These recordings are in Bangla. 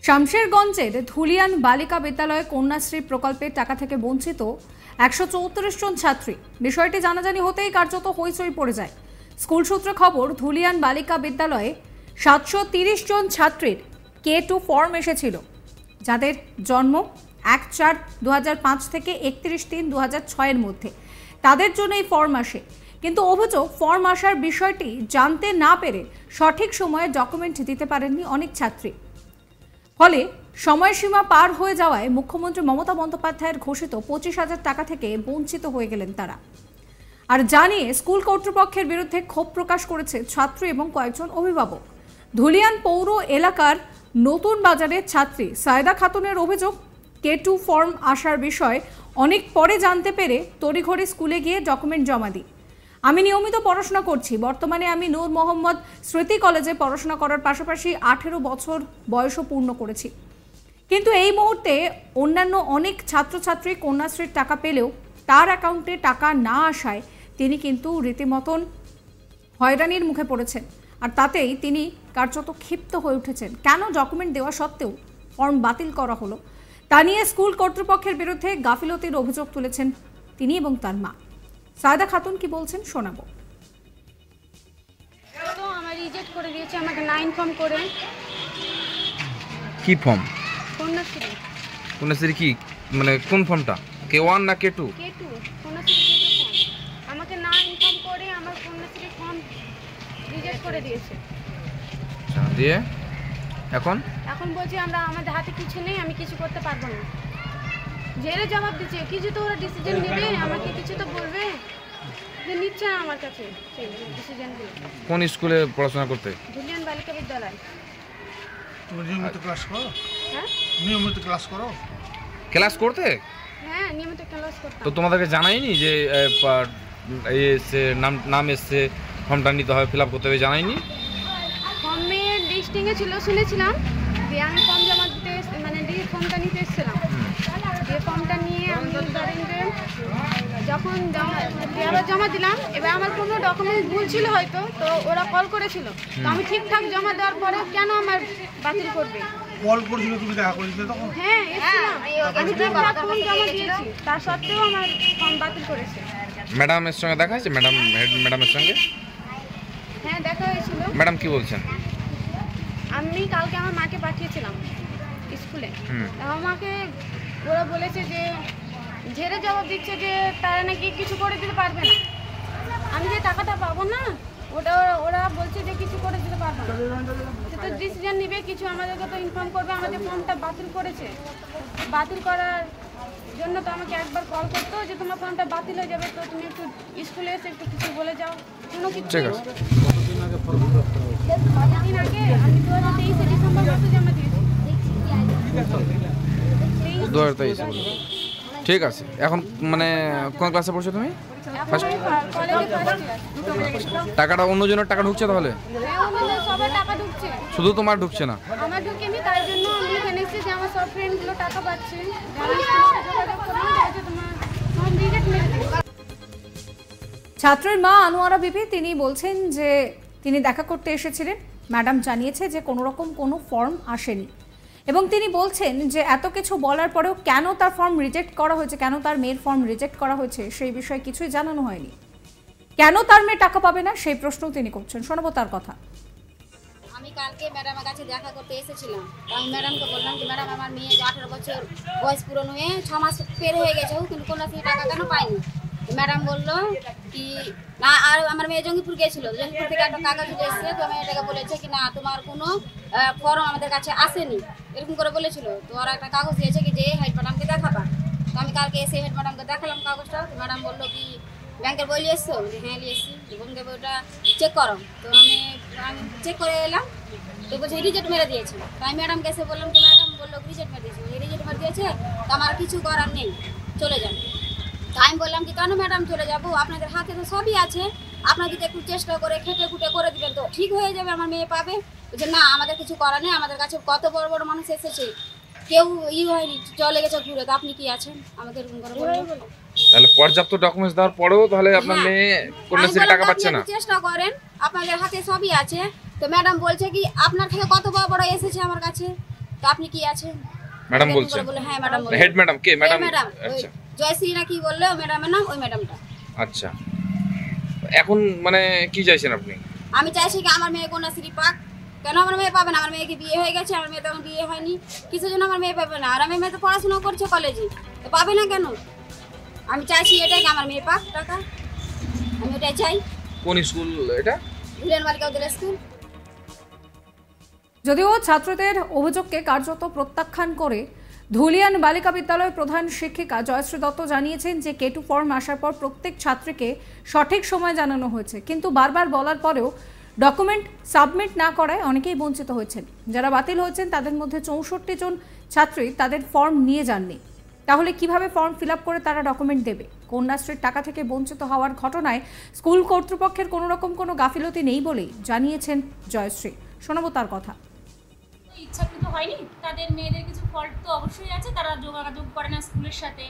শামশেরগঞ্জের ধুলিয়ান বালিকা বিদ্যালয়ে কন্যাশ্রী প্রকল্পের টাকা থেকে বঞ্চিত 134 জন ছাত্রী। বিষয়টি জানাজানি হতেই কার্যত হইচই পড়ে যায়। স্কুল সূত্রে খবর, ধুলিয়ান বালিকা বিদ্যালয়ে 730 জন ছাত্রীর K2 ফর্ম এসেছিল, যাদের জন্ম 1/4/2005 থেকে 31/3/2006 এর মধ্যে। তাদের জন্য এই ফর্ম আসে, কিন্তু অভিযোগ ফর্ম আসার বিষয়টি জানতে না পেরে সঠিক সময়ে ডকুমেন্ট দিতে পারেননি অনেক ছাত্রী। ফলে সময়সীমা পার হয়ে যাওয়ায় মুখ্যমন্ত্রী মমতা বন্দ্যোপাধ্যায়ের ঘোষিত 25,000 টাকা থেকে বঞ্চিত হয়ে গেলেন তারা। আর জানিয়ে স্কুল কর্তৃপক্ষের বিরুদ্ধে ক্ষোভ প্রকাশ করেছে ছাত্র এবং কয়েকজন অভিভাবক। ধুলিয়ান পৌর এলাকার নতুন বাজারের ছাত্রী সায়দা খাতুনের অভিযোগ, K2 ফর্ম আসার বিষয় অনেক পরে জানতে পেরে তড়িঘড়ি স্কুলে গিয়ে ডকুমেন্ট জমা দিই। আমি নিয়মিত পড়াশোনা করছি। বর্তমানে আমি নূর মোহাম্মদ স্মৃতি কলেজে পড়াশোনা করার পাশাপাশি 18 বছর বয়সও পূর্ণ করেছি। কিন্তু এই মুহূর্তে অন্যান্য অনেক ছাত্রছাত্রী কন্যাশ্রীর টাকা পেলেও তার অ্যাকাউন্টে টাকা না আসায় তিনি কিন্তু রীতিমতন হয়রানির মুখে পড়েছেন। আর তাতেই তিনি কার্যত ক্ষিপ্ত হয়ে উঠেছেন। কেন ডকুমেন্ট দেওয়া সত্ত্বেও ফর্ম বাতিল করা হলো তা নিয়ে স্কুল কর্তৃপক্ষের বিরুদ্ধে গাফিলতির অভিযোগ তুলেছেন তিনি এবং তার মা। সায়দা খাতুন কি বলছেন শোনাবো। তো আমার রিজেক্ট করে দিয়েছে আমাকে 9 ফর্ম করে। কি ফর্ম? কন্যাশ্রী। কন্যাশ্রী কি মানে কোন ফর্মটা? K1 না K2? K2 Kanyashree K2 form আমাকে 9 ফর্ম করে আমার কন্যাশ্রী ফর্ম রিজেক্ট করে দিয়েছে। আচ্ছা, দিয়ে এখন বলছি আমাদের হাতে কিছু নেই, আমি কিছু করতে পারবো না। জেলে জবাব দিচ্ছে, কিছু তো ওরা ডিসিশন নেবে, আমাকে কিছু তো বলবে, যে নিচ্ছে না আমার কাছে সেই ডিসিশনগুলো। কোন স্কুলে পড়াশোনা করতে? ধুলিয়ান বালিকা বিদ্যালয়। তুমি নিয়মিত ক্লাস করো? হ্যাঁ, নিয়মিত ক্লাস করো? ক্লাস করতে? হ্যাঁ, নিয়মিত ক্লাস করতাম। তো তোমাদেরকে জানাইনি যে এসে নাম এসছে, ফর্মটা নিতে হবে, ফিল আপ করতে হবে, জানাইনি? ফর্মের লিস্টিংয়ে ছিল, শুনেছিলাম। দিয়ে আমি ফর্ম জমা দিতে মানে ফর্মটা নিতে এসেছিলাম। দিয়ে ফর্মটা নিয়ে আমি ধরেন যে যখন জমা দিলাম, এবার আমার কোনো ডকুমেন্টস ভুল ছিল হয়তো, তো ওরা কল করেছিল। তো আমি ঠিকঠাক জমা দেওয়ার পরে কেন আমার বাতিল করবে? কল করেছিল, তুমি দেখা করেছিলে তখন? হ্যাঁ, এসেছিলাম। আমি ঠিকঠাক ফর্ম জমা দিয়েছি, তার সত্ত্বেও আমার ফর্ম বাতিল করেছে। ম্যাডামের সঙ্গে দেখা হয়েছে? ম্যাডামের সঙ্গে? হ্যাঁ, দেখা হয়েছিল। ম্যাডাম কি বলছেন? আমি কালকে আমার মাকে পাঠিয়েছিলাম স্কুলে। আমাকে ওরা বলেছে যে ঝেড়ে জবাব দিচ্ছে যে তারা নাকি কিছু করে দিতে পারবে না। আমি যে টাকাটা পাবো না, ওরা বলছে যে কিছু করে দিতে পারবে না। তো ডিসিশন নিবে, কিছু আমাদেরকে তো ইনফর্ম করবে। আমাদের ফর্মটা বাতিল করেছে। বাতিল করার জন্য তো আমাকে একবার কল করতো যে তোমার ফর্মটা বাতিল হয়ে যাবে, তো তুমি একটু স্কুলে এসে একটু কিছু বলে যাও। কোনো কিছু ঠিক আছে। কতদিন আগে আমি 2023 ডিসেম্বর মাসে জমা দিয়েছি। 2023। ঠিক আছে। এখন মানে কোন ক্লাসে পড়ছো তুমি? টাকাটা অন্যজনের টাকা ঢুকছে তাহলে? সবার টাকা ঢুকছে, শুধু তোমার ঢুকছে না? আমার ঢুকেনি। তার জন্য আমি এখানে এসেছি যে আমার সব ফ্রেন্ডগুলো টাকা পাচ্ছে। ছাত্রের মা আনোয়ারা বিবি তিনি বলছেন যে তিনি দেখা করতে এসেছিলেন। ম্যাডাম জানিয়েছে যে কোনো রকম কোনো ফর্ম আসেনি, এবং তিনি বলছেন যে এত কিছু বলার পরেও কেন তার ফর্ম রিজেক্ট করা হয়েছে, কেন তার মেয়ের ফর্ম রিজেক্ট করা হয়েছে সেই বিষয়ে কিছুই জানানো হয়নি। কেন তার মেয়ে টাকা পাবে না সেই প্রশ্নও তিনি করছেন। শোনাবো তার কথা। আমি কালকে ম্যাডামের কাছে দেখা করতে এসেছিলাম। আমি ম্যাডামকে বললাম যে ম্যাডাম আমার মেয়ে 18 বছর বয়স পূরণ হয়ে 6 মাস পের হয়ে গেছে, কিন্তু কন্যাশ্রী টাকা কেন পাইনি? ম্যাডাম বললো কি না, আর আমার মেয়ে জঙ্গিপুর গেছিলো, জঙ্গিপুর থেকে একটা কাগজ এসেছে, তো আমি এটাকে বলেছে কি না তোমার কোনো ফর্ম আমাদের কাছে আসেনি, এরকম করে বলেছিল। তো ওরা একটা কাগজ দিয়েছে কি যে হেড ম্যাডামকে দেখাবা। তো আমি কালকে এসে হেড ম্যাডামকে দেখালাম কাগজটা। ম্যাডাম বললো কি ব্যাংকের বই নিয়ে এসছো? হ্যাঁ নিয়ে এসছি। বলতে ওটা চেক করো। তো আমি চেক করে এলাম, তো বলছে রিজেক্ট মেরে দিয়েছে। তো আমি ম্যাডামকে এসে বললাম কি ম্যাডাম বললো রিজেক্ট মেরে দিয়েছে। রিজেক্ট মেরে দিয়েছে তো আমার কিছু করার নেই, চলে যান। তো আমি বললাম কি কেন ম্যাডাম চলে যাবো, আপনাদের হাতে তো সবই আছে, আপনারা যদি একটু চেষ্টা করে খেটে খুঁটে করে দিবেন তো ঠিক হয়ে যাবে, আমার মেয়ে পাবে। বলছে না আমাদের কিছু করার নেই, আমাদের কাছে কত বড় বড় মানুষ এসেছে, কেউ হয়নি, চলে গেছে ঘুরে, তো আপনি কি আছেন আমাকে এরকম করে বলবেন? তাহলে পর্যাপ্ত ডকুমেন্টস দেওয়ার পরেও তাহলে আপনার মেয়ে কন্যাশ্রী টাকা পাচ্ছে না? চেষ্টা করেন, আপনাদের হাতে সবই আছে। তো ম্যাডাম বলছে কি আপনার থেকে কত বড় বড় এসেছে আমার কাছে, তো আপনি কি আছেন ম্যাডাম এরকম বলছেন করে বললো, হ্যাঁ ম্যাডাম বললো। হেড ম্যাডাম কে ম্যাডাম ম্যাডাম আচ্ছা জয়শ্রী না কি বললো ম্যাডামের নাম, ওই ম্যাডামটা। আচ্ছা এখন মানে কি চাইছেন আপনি? আমি চাইছি কি আমার মেয়ে কন্যাশ্রী পাক। কেন আমার মেয়ে পাবে না? আমার মেয়েকে বিয়ে হয়ে গেছে, আমার মেয়ে তো এখন বিয়ে হয়নি, কিছু জন্য আমার মেয়ে পাবে না। আর আমার মেয়ে তো পড়াশোনা করছে কলেজে, তো পাবে না কেন? আমি চাইছি এটাই কি আমার মেয়ে পাক টাকা, আমি ওটাই চাই। কোন স্কুল এটা? ধুলিয়ান বালিকা বিদ্যালয় স্কুল। যদিও ছাত্রদের অভিযোগকে কার্যত প্রত্যাখ্যান করে ধুলিয়ান বালিকা বিদ্যালয়ের প্রধান শিক্ষিকা জয়শ্রী দত্ত জানিয়েছেন যে K2 ফর্ম আসার পর প্রত্যেক ছাত্রীকে সঠিক সময় জানানো হয়েছে, কিন্তু বারবার বলার পরেও ডকুমেন্ট সাবমিট না করায় অনেকেই বঞ্চিত হয়েছেন। যারা বাতিল হয়েছেন তাদের মধ্যে 64 জন ছাত্রী তাদের ফর্ম নিয়ে যাননি। তাহলে কিভাবে ফর্ম ফিল আপ করে তারা ডকুমেন্ট দেবে? কন্যাশ্রীর টাকা থেকে বঞ্চিত হওয়ার ঘটনায় স্কুল কর্তৃপক্ষের কোনো রকম কোনো গাফিলতি নেই বলেই জানিয়েছেন জয়শ্রী। শোনাবো তার কথা। ইচ্ছাকৃত হয়নি, তাদের মেয়েদের কিছু ফল্ট তো অবশ্যই আছে, তারা যোগাযোগ করে না স্কুলের সাথে,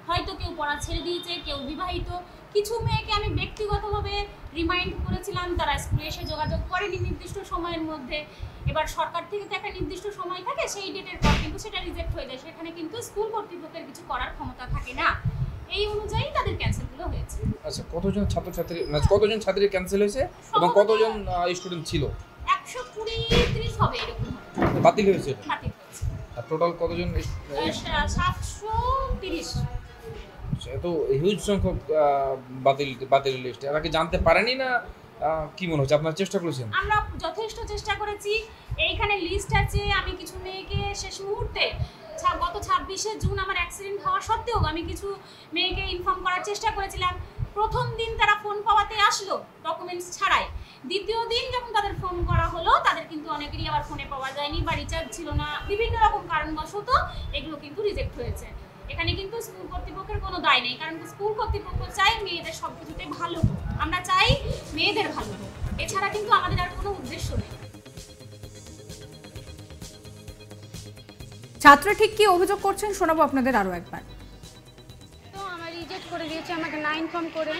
হয়তো কেউ পড়া ছেড়ে দিয়েছে, কেউ বিবাহিত। কিছু মেয়েকে আমি ব্যক্তিগতভাবে রিমাইন্ড করেছিলাম, তারা স্কুলে এসে যোগাযোগ করেনি নির্দিষ্ট সময়ের মধ্যে। এবার সরকার থেকে তো একটা নির্দিষ্ট সময় থাকে, সেই ডেটের পর কিন্তু সেটা রিজেক্ট হয়ে যায়, সেখানে কিন্তু স্কুল কর্তৃপক্ষের কিছু করার ক্ষমতা থাকে না। এই অনুযায়ী তাদের ক্যান্সেলগুলো হয়েছে। আচ্ছা কতজন ছাত্রছাত্রী মানে কতজন ছাত্রী ক্যান্সেল হয়েছে এবং কতজন স্টুডেন্ট ছিল? 120-30 হবে এরকম বাতিল হয়েছে এটা? বাতিল হয়েছে। আর টোটাল কতজন? 730। এত হিউজ সংখ্যক বাতিল লিস্ট এরা কি জানতে পারেনি না কি মনে হচ্ছে? আপনারা চেষ্টা করেছেন? আমরা যথেষ্ট চেষ্টা করেছি, এইখানে লিস্ট আছে। আমি কিছু মেয়েকে শেষ মুহূর্তে গত 26শে জুন আমার অ্যাক্সিডেন্ট হওয়া সত্ত্বেও আমি কিছু মেয়েকে ইনফর্ম করার চেষ্টা করেছিলাম। প্রথম দিন তারা ফোন পাওয়াতে আসলো ডকুমেন্টস ছাড়াই, দ্বিতীয় দিন যখন তাদের ফোন করা হলো তাদের কিন্তু অনেকেরই আবার ফোনে পাওয়া যায়নি বা রিচার্জ ছিল না, বিভিন্ন রকম কারণবশত এগুলো কিন্তু রিজেক্ট হয়েছে। এখানে কিন্তু স্কুল কর্তৃপক্ষের কোনো দায় নেই, কারণ স্কুল কর্তৃপক্ষ চাই মেয়েদের সব কিছুতে ভালো হোক, আমরা চাই মেয়েদের ভালো হোক, এছাড়া কিন্তু আমাদের আর কোনো উদ্দেশ্য নেই। ছাত্র ঠিক কি অভিযোগ করছেন শোনাবো আপনাদের আরো একবার। তো আমার রিজেক্ট করে দিয়েছে, আমাকে না ইনফর্ম করে।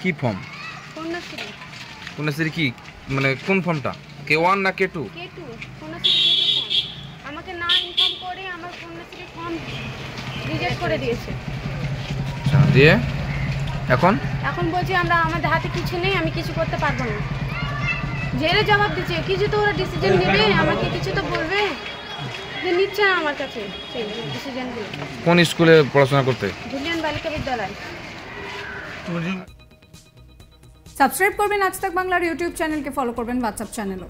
কি ফর্ম? কন্যাশ্রী। কন্যাশ্রী কি মানে কোন ফর্মটা? K1 না K2? K2 Kanyashree K2 form আমাকে না ইনফর্ম করে আমার কন্যাশ্রী ফর্ম রিজেক্ট করে দিয়েছে। আচ্ছা দিয়ে এখন বলছি আমরা আমাদের হাতে কিছু নেই, আমি কিছু করতে পারবো না। জেলে জবাব দিচ্ছে, কিছু তো ওরা ডিসিশন নেবে, আমাকে কিছু তো বলবে, যে নিচ্ছে না আমার কাছে সেই ডিসিশনগুলো। কোন স্কুলে পড়াশোনা করতে? ধুলিয়ান বালিকা বিদ্যালয়। সাবস্ক্রাইব করবেন আজ তাক বাংলার ইউটিউব চ্যানেলকে, ফলো করবেন হোয়াটসঅ্যাপ চ্যানেলও।